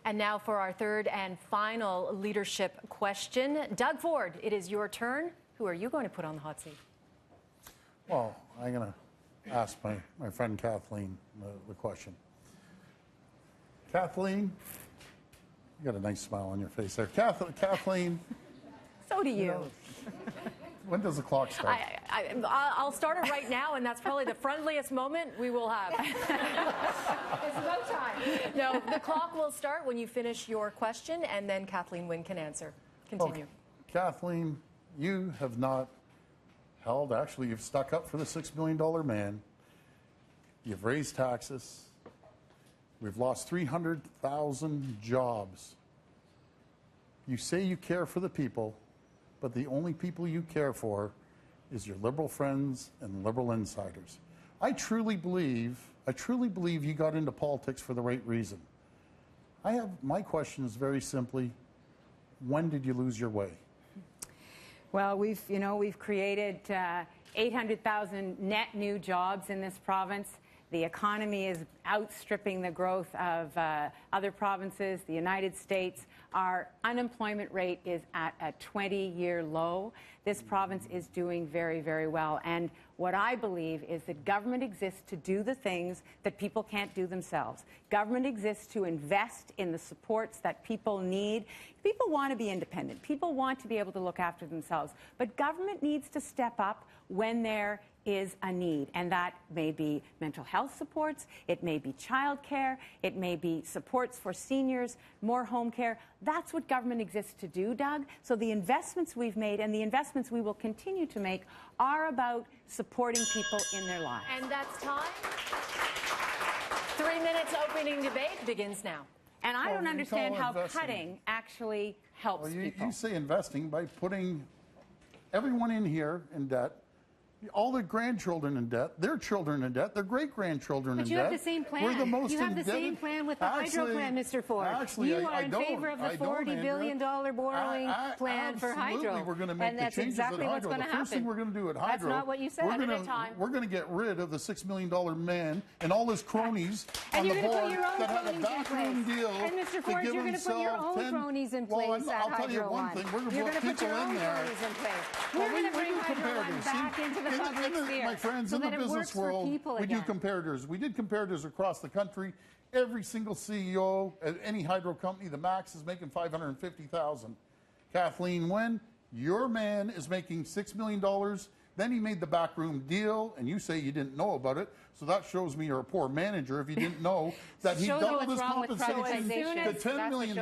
And now for our third and final leadership question. Doug Ford, it is your turn. Who are you going to put on the hot seat? Well, I'm going to ask my friend Kathleen the question. Kathleen, you got a nice smile on your face there. Kathleen. So do you. When does the clock start? I'll start it right now, and that's probably the friendliest moment we will have. It's about time. No, the clock will start when you finish your question, and then Kathleen Wynne can answer. Continue. Okay. Kathleen, you have not held, actually, you've stuck up for the $6 million man. You've raised taxes. We've lost 300,000 jobs. You say you care for the people, but the only people you care for is your liberal friends and liberal insiders. I truly believe you got into politics for the right reason. My question is very simply, when did you lose your way? Well, we've created 800,000 net new jobs in this province. The economy is outstripping the growth of other provinces, the United States. Our unemployment rate is at a 20-year low. This province is doing very, very well. And what I believe is that government exists to do the things that people can't do themselves. Government exists to invest in the supports that people need. People want to be independent. People want to be able to look after themselves. But government needs to step up when there is a need, and that may be mental health supports, it may be child care, it may be supports for seniors, more home care. That's what government exists to do, Doug. So the investments we've made and the investments we will continue to make are about supporting people in their lives. And that's time. 3 minutes opening debate begins now. And I don't understand how cutting actually helps people. You say investing by putting everyone in here in debt, all their grandchildren in debt, their children in debt, their great-grandchildren in debt. But you have the same plan. We're the most you have the same plan with the hydro plan, Mr. Ford. Actually, you are in favor of the $40 billion borrowing plan for hydro. Absolutely, we're going to make the changes at hydro. What's going to happen. The first thing we're going to do at hydro, that's not what you said. We're going to get rid of the $6 million man and all his cronies on the board that had a backroom deal. And Mr. Ford, you're going to put your own cronies in place at Hydro One. I'll tell you one thing. We're going to put people in there. We're going to bring Hydro One back into the public sphere. My friends, so in the business world, we do comparators. We did comparators across the country. Every single CEO at any hydro company, the max is making $550,000. Kathleen Wynne, your man is making $6 million. Then he made the backroom deal, and you say you didn't know about it. So that shows me you're a poor manager if you didn't know that he doubled his compensation to $10 million,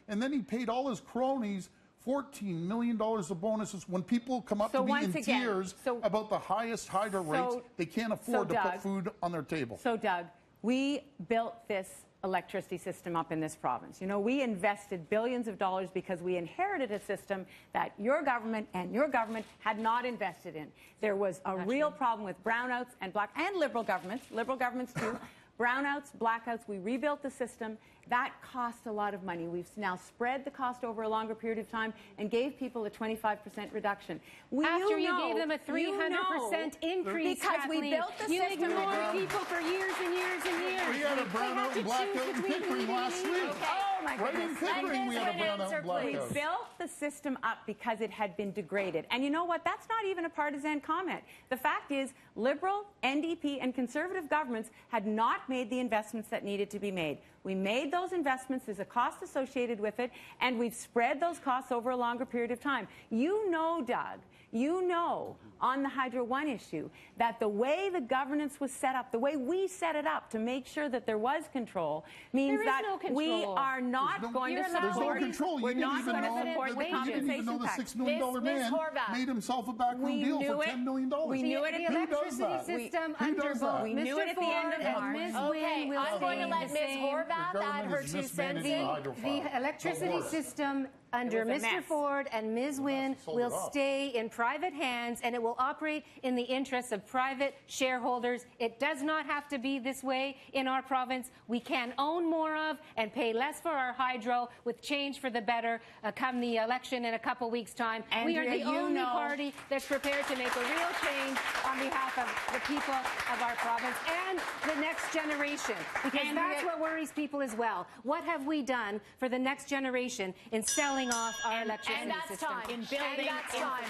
and then he paid all his cronies $14 million of bonuses. When people come up to me in tears about the highest hydro rates, they can't afford to put food on their table. So, Doug, we built this electricity system up in this province. You know, we invested billions of dollars because we inherited a system that your government and your government had not invested in. There was a real problem with brownouts and liberal governments too. Brownouts, blackouts, we rebuilt the system. That cost a lot of money. We've now spread the cost over a longer period of time and gave people a 25% reduction. After you gave them a 300% increase, because Kathleen, we built the you system. ignored people for years and years and years. We had a brownout and blackout in Pickering last week. Oh, my goodness. Right in Pickering, we had a brownout and blackout. We built the system up because it had been degraded. And you know what? That's not even a partisan comment. The fact is, Liberal, NDP, and Conservative governments had not made the investments that needed to be made. We made those investments. There's a cost associated with it, and we've spread those costs over a longer period of time. You know, Doug, you know, on the Hydro One issue, that the way the governance was set up, the way we set it up to make sure that there was control, means that we are not going to support. There's no control. We're not going to support the compensation You didn't even know the $6 million man made himself a backroom deal for $10 million. We knew it. The electricity system under both we knew it at the end of March. Ms. Wynne will I'm going to let Ms. Horvath add her 2 cents in. The electricity system under was a Mr. mess. Ford and Ms. Wynne sold will it off. stay in private hands, and it will operate in the interests of private shareholders. It does not have to be this way in our province. We can own more of and pay less for our hydro with change for the better come the election in a couple weeks' time. We are Andrea, the you only know- party that's prepared to make a real change on behalf of the people of our province and the next generation, because that's what worries people as well. What have we done for the next generation in selling off our electricity And that's system? time. In building And that's time.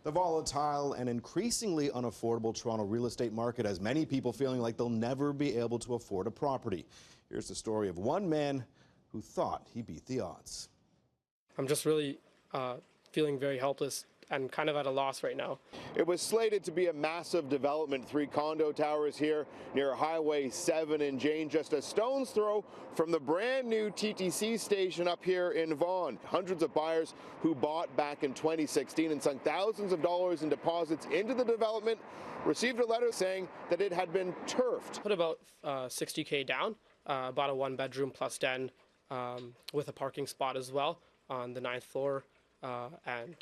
The volatile and increasingly unaffordable Toronto real estate market has many people feeling like they'll never be able to afford a property. Here's the story of one man who thought he beat the odds. I'm just really feeling very helpless and kind of at a loss right now. It was slated to be a massive development, 3 condo towers here near Highway 7 in Jane, just a stone's throw from the brand new TTC station up here in Vaughan. Hundreds of buyers who bought back in 2016 and sunk thousands of dollars in deposits into the development received a letter saying that it had been turfed. Put about $60K down, bought a 1-bedroom plus den with a parking spot as well on the 9th floor. And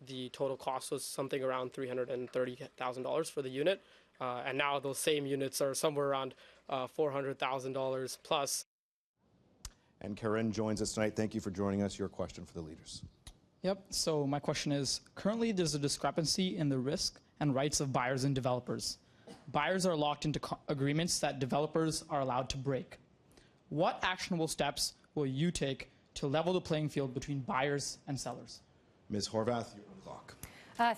the total cost was something around $330,000 for the unit. And now those same units are somewhere around $400,000 plus. And Karen joins us tonight. Thank you for joining us. Your question for the leaders. Yep, so my question is, currently there's a discrepancy in the risk and rights of buyers and developers. Buyers are locked into agreements that developers are allowed to break. What actionable steps will you take to level the playing field between buyers and sellers? Ms. Horvath, you're on the clock.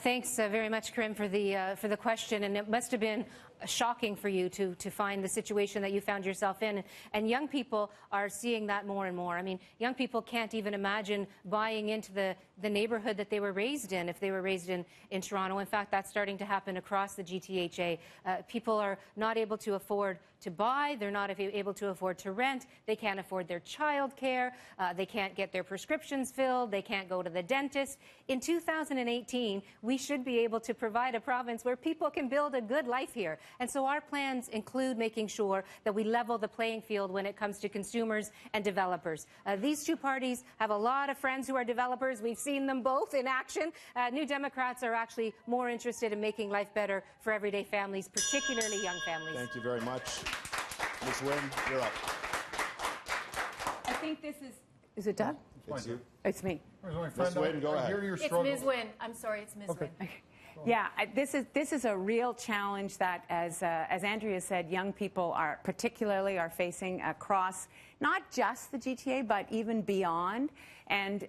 Thanks very much, Karim, for the question. And it must have been shocking for you to find the situation that you found yourself in. And young people are seeing that more and more. I mean, young people can't even imagine buying into the neighborhood that they were raised in if they were raised in Toronto. In fact, that's starting to happen across the GTHA. People are not able to afford to buy. They're not able to afford to rent. They can't afford their child care. They can't get their prescriptions filled. They can't go to the dentist. In 2018, we should be able to provide a province where people can build a good life here. And so our plans include making sure that we level the playing field when it comes to consumers and developers. These two parties have a lot of friends who are developers. We've seen them both in action. New Democrats are actually more interested in making life better for everyday families, particularly young families. Thank you very much. Ms. Wynne, you're up. I think this is it Doug? It's you. It's me. Ms. Wynne, go I ahead. hear your It's struggle. Ms. Wynne. I'm sorry, it's Ms. Wynne. Yeah, this is a real challenge that, as Andrea said, young people are facing across not just the GTA but even beyond. And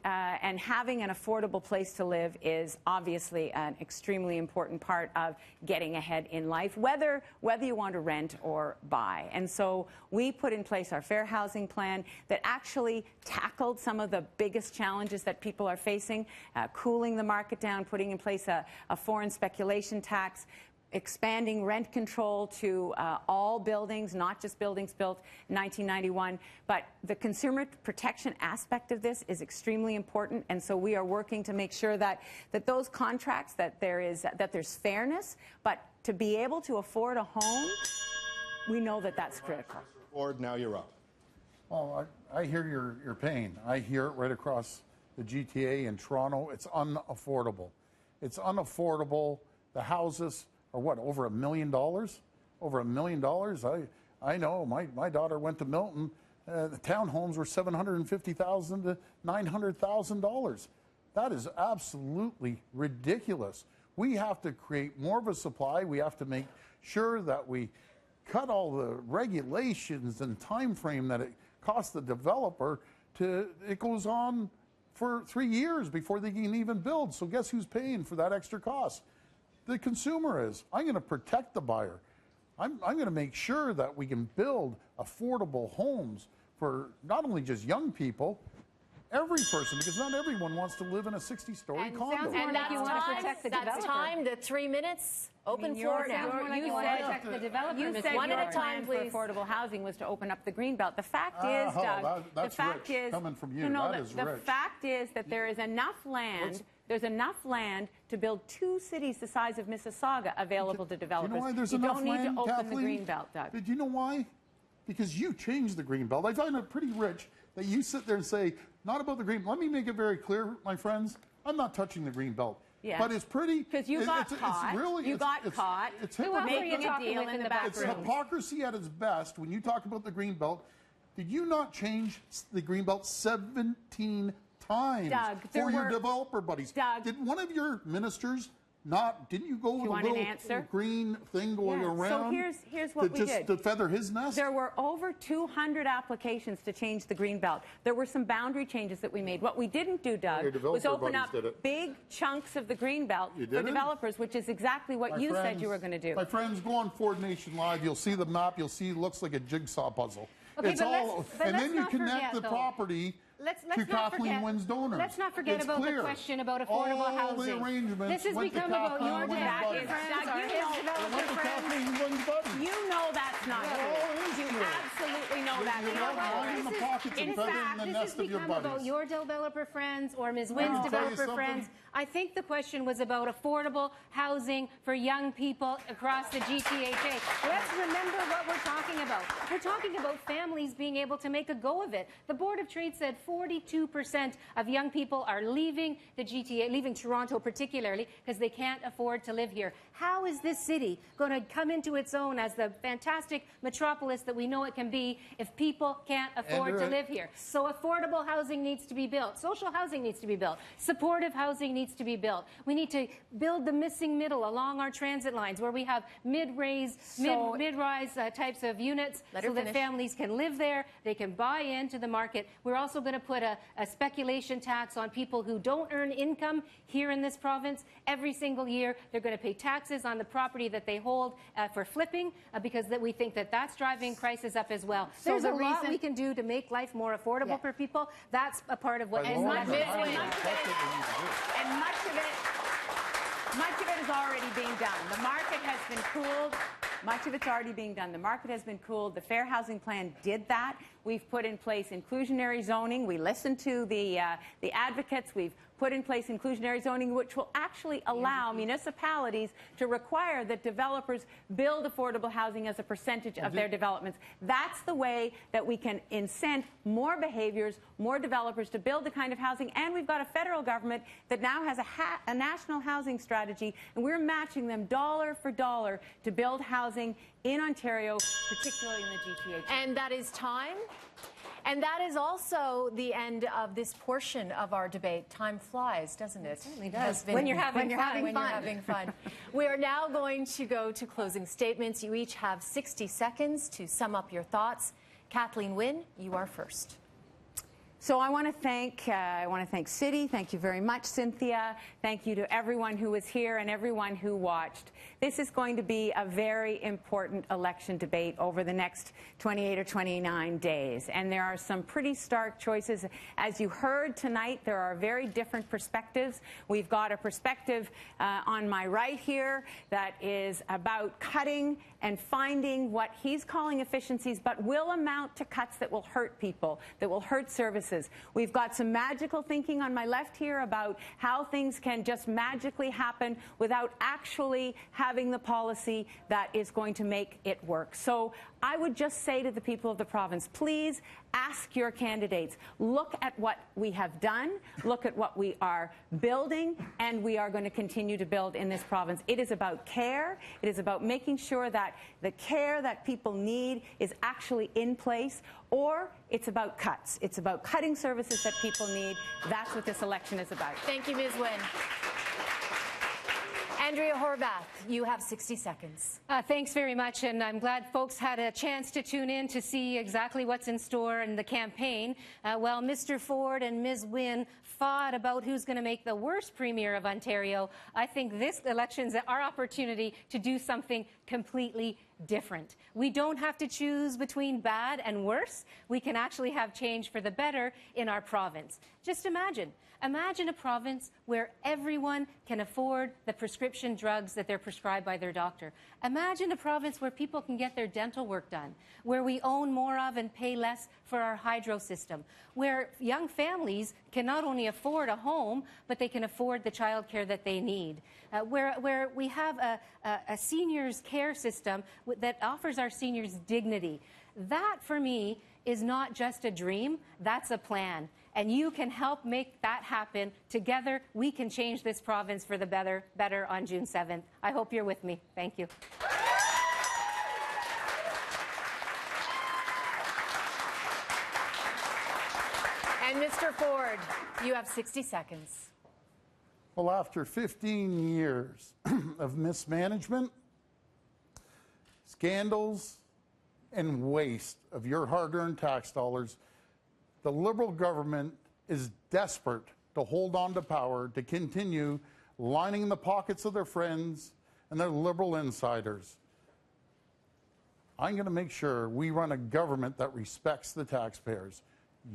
having an affordable place to live is obviously an extremely important part of getting ahead in life, whether you want to rent or buy. And so we put in place our fair housing plan that actually tackled some of the biggest challenges that people are facing, cooling the market down, putting in place a foreign speculation tax, expanding rent control to all buildings, not just buildings built in 1991. But the consumer protection aspect of this is extremely important, and so we are working to make sure that those contracts, that there's fairness, but to be able to afford a home, we know that that's critical. Ford, now you're up. Oh, I hear your pain. I hear it right across the GTA in Toronto. It's unaffordable. It's unaffordable. The houses are what, over $1 million? Over $1 million? I know. My daughter went to Milton. The townhomes were $750,000 to $900,000. That is absolutely ridiculous. We have to create more of a supply. We have to make sure that we cut all the regulations and time frame that it costs the developer to. It goes on for 3 years before they can even build. So guess who's paying for that extra cost? The consumer is. I'm going to protect the buyer. I'm going to make sure that we can build affordable homes for not only just young people, every person, because not everyone wants to live in a 60-story condo. And like you want to protect the that's developer. time, the 3 minutes. Open floor now. You said One at a your time, plan for please. affordable housing was to open up the greenbelt. The fact is, Doug, that's the fact rich. is, Coming from you, no, that is the rich. fact is that there is enough land. There's enough land to build 2 cities the size of Mississauga available to developers. You know why there's you enough don't need land, to open Kathleen? the greenbelt, Doug. Do you know why? because you changed the Greenbelt. I find it pretty rich that you sit there and say, not about the Green. Let me make it very clear, my friends, I'm not touching the Greenbelt. Yeah. But it's pretty. Because you got caught. You got caught. It's making a deal in the back It's room. hypocrisy at its best when you talk about the Greenbelt. Did you not change the Greenbelt 17 times for your developer buddies? Doug, did one of your ministers not? Didn't you go with a little green thing going around? So here's what we did. To feather his nest? There were over 200 applications to change the Greenbelt. There were some boundary changes that we made. What we didn't do, Doug, was open up big chunks of the Greenbelt for developers, which is exactly what you said you were going to do. My friends, go on Ford Nation Live. You'll see the map. You'll see it looks like a jigsaw puzzle. Okay, it's all, and then you connect the property to Kathleen Wynne's donors. Let's not forget about the question about affordable housing. The arrangements this has become about your developer friends. You know that's not true. You absolutely know that's not true. In fact, this has become about your developer friends or Ms. Wynn's developer friends. I think the question was about affordable housing for young people across the GTHA. Let's remember what we're talking about. We're talking about families being able to make a go of it. The Board of Trade said 42% of young people are leaving the GTA, leaving Toronto particularly, because they can't afford to live here. How is this city going to come into its own as the fantastic metropolis that we know it can be if people can't afford to live here? So affordable housing needs to be built. Social housing needs to be built. Supportive housing needs to be built. We need to build the missing middle along our transit lines where we have mid-rise types of units so that families can live there, they can buy into the market. We're also going to put a speculation tax on people who don't earn income here in this province. Every single year, they're going to pay taxes on the property that they hold for flipping because we think that that's driving prices up as well. So there's a lot we can do to make life more affordable for people. That's a part of what much of it is already being done. The market has been cooled. Much of it's already being done. The market has been cooled. The Fair Housing Plan did that. We've put in place inclusionary zoning. We listened to the advocates. We've put in place inclusionary zoning, which will actually allow municipalities to require that developers build affordable housing as a percentage of their developments. That's the way that we can incent more behaviors, more developers to build the kind of housing. And we've got a federal government that now has a national housing strategy, and we're matching them dollar for dollar to build housing in Ontario, particularly in the GTA. And that is time. And that is also the end of this portion of our debate. Time flies, doesn't it? It certainly does. When you're having fun. We are now going to go to closing statements. You each have 60 seconds to sum up your thoughts. Kathleen Wynne, you are first. So I want to thank City. Thank you very much, Cynthia. Thank you to everyone who was here and everyone who watched. This is going to be a very important election debate over the next 28 or 29 days. And there are some pretty stark choices. As you heard tonight, there are very different perspectives. We've got a perspective on my right here that is about cutting and finding what he's calling efficiencies, but will amount to cuts that will hurt people, that will hurt services. We've got some magical thinking on my left here about how things can just magically happen without actually having the policy that is going to make it work. So I would just say to the people of the province, please ask your candidates. Look at what we have done, look at what we are building, and we are going to continue to build in this province. It is about care. It is about making sure that the care that people need is actually in place, or it's about cuts. It's about cutting services that people need. That's what this election is about. Thank you, Ms. Wynne. Andrea Horvath, you have 60 seconds. Thanks very much, and I'm glad folks had a chance to tune in to see exactly what's in store in the campaign. While Mr. Ford and Ms. Wynne fought about who's going to make the worst Premier of Ontario, I think this election's our opportunity to do something completely different. We don't have to choose between bad and worse. We can actually have change for the better in our province. Just imagine a province where everyone can afford the prescription drugs that they're prescribed by their doctor. Imagine a province where people can get their dental work done, where we own more of and pay less for our hydro system, where young families can not only afford a home, but they can afford the childcare that they need, where we have a seniors care system that offers our seniors dignity. That, for me, is not just a dream, that's a plan. And you can help make that happen. Together, we can change this province for the better on June 7th. I hope you're with me. Thank you. And Mr. Ford, you have 60 seconds. Well, after 15 years of mismanagement, scandals, and waste of your hard-earned tax dollars, the Liberal government is desperate to hold on to power, to continue lining the pockets of their friends and their Liberal insiders. I'm going to make sure we run a government that respects the taxpayers.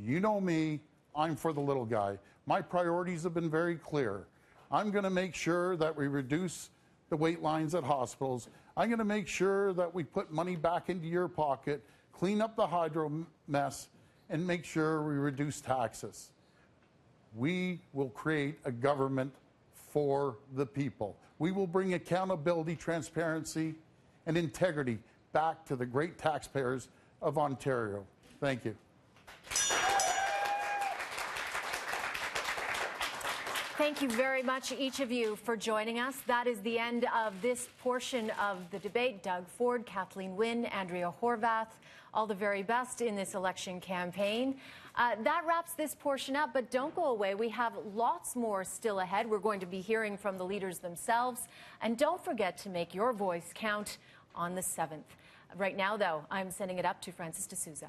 You know me, I'm for the little guy. My priorities have been very clear. I'm going to make sure that we reduce the wait lines at hospitals. I'm going to make sure that we put money back into your pocket, clean up the hydro mess, and make sure we reduce taxes. We will create a government for the people. We will bring accountability, transparency, and integrity back to the great taxpayers of Ontario. Thank you. Thank you very much, each of you, for joining us. That is the end of this portion of the debate. Doug Ford, Kathleen Wynne, Andrea Horwath, all the very best in this election campaign. That wraps this portion up, but don't go away. We have lots more still ahead. We're going to be hearing from the leaders themselves. And don't forget to make your voice count on the 7th. Right now, though, I'm sending it up to Francis D'Souza.